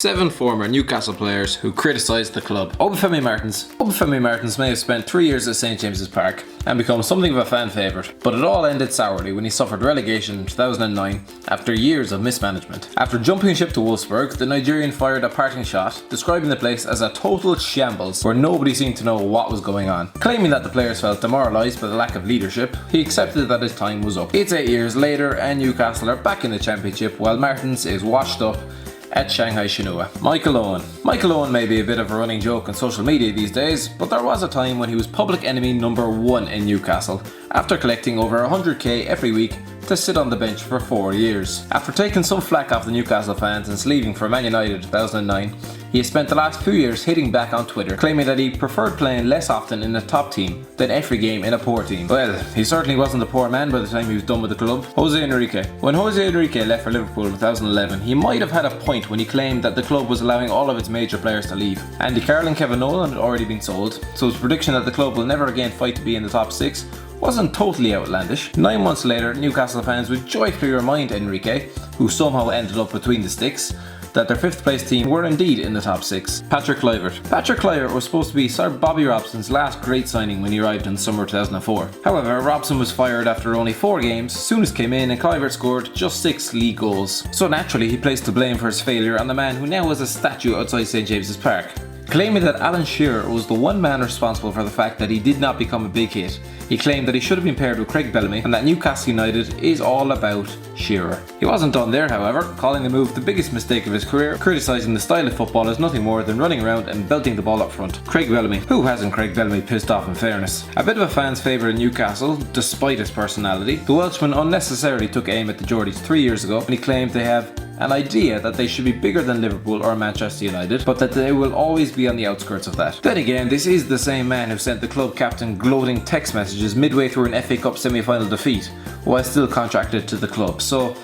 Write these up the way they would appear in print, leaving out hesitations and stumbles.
7 former Newcastle players who criticised the club. Obafemi Martins may have spent 3 years at St James's Park and become something of a fan favourite, but it all ended sourly when he suffered relegation in 2009 after years of mismanagement. After jumping ship to Wolfsburg, the Nigerian fired a parting shot, describing the place as a total shambles where nobody seemed to know what was going on. Claiming that the players felt demoralised by the lack of leadership, he accepted that his time was up. It's 8 years later and Newcastle are back in the Championship while Martins is washed up at Shanghai Shenhua. Michael Owen may be a bit of a running joke on social media these days, but there was a time when he was public enemy number 1 in Newcastle after collecting over 100k every week to sit on the bench for 4 years. After taking some flack off the Newcastle fans and leaving for Man United in 2009, he has spent the last few years hitting back on Twitter, claiming that he preferred playing less often in a top team than every game in a poor team. Well, he certainly wasn't a poor man by the time he was done with the club. Jose Enrique. When Jose Enrique left for Liverpool in 2011, he might have had a point when he claimed that the club was allowing all of its major players to leave. Andy Carroll and Kevin Nolan had already been sold, so his prediction that the club will never again fight to be in the top 6 wasn't totally outlandish. 9 months later, Newcastle fans would joyfully remind Enrique, who somehow ended up between the sticks, that their 5th place team were indeed in the top 6. Patrick Kluivert was supposed to be Sir Bobby Robson's last great signing when he arrived in summer 2004. However, Robson was fired after only 4 games, Souness came in and Kluivert scored just 6 league goals. So naturally he placed the blame for his failure on the man who now has a statue outside St James's Park. Claiming that Alan Shearer was the one man responsible for the fact that he did not become a big hit, he claimed that he should have been paired with Craig Bellamy and that Newcastle United is all about Shearer. He wasn't done there, however, calling the move the biggest mistake of his career, criticising the style of football as nothing more than running around and belting the ball up front. Craig Bellamy. Who hasn't Craig Bellamy pissed off in fairness? A bit of a fan's favourite in Newcastle, despite his personality, the Welshman unnecessarily took aim at the Geordies 3 years ago when he claimed they have an idea that they should be bigger than Liverpool or Manchester United, but that they will always be on the outskirts of that. Then again, this is the same man who sent the club captain gloating text messages midway through an FA Cup semi-final defeat, while still contracted to the club. So,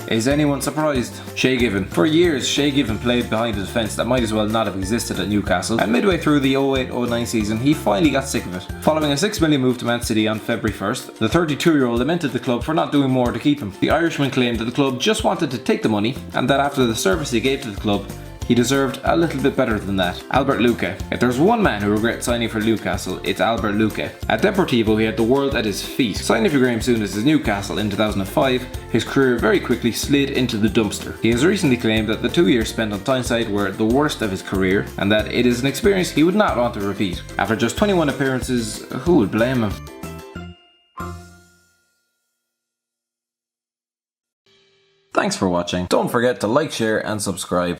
is anyone surprised? Shay Given. For years, Shay Given played behind a defence that might as well not have existed at Newcastle, and midway through the 08-09 season, he finally got sick of it. Following a $6 million move to Man City on February 1st, the 32-year-old lamented the club for not doing more to keep him. The Irishman claimed that the club just wanted to take the money, and that after the service he gave to the club, he deserved a little bit better than that. LUQUE. If there's one man who regrets signing for Newcastle, it's LUQUE. At Deportivo, he had the world at his feet. Signing for Graham Souness as Newcastle in 2005, his career very quickly slid into the dumpster. He has recently claimed that the 2 years spent on Tyneside were the worst of his career, and that it is an experience he would not want to repeat. After just 21 appearances, who would blame him? Thanks for watching. Don't forget to like, share and subscribe.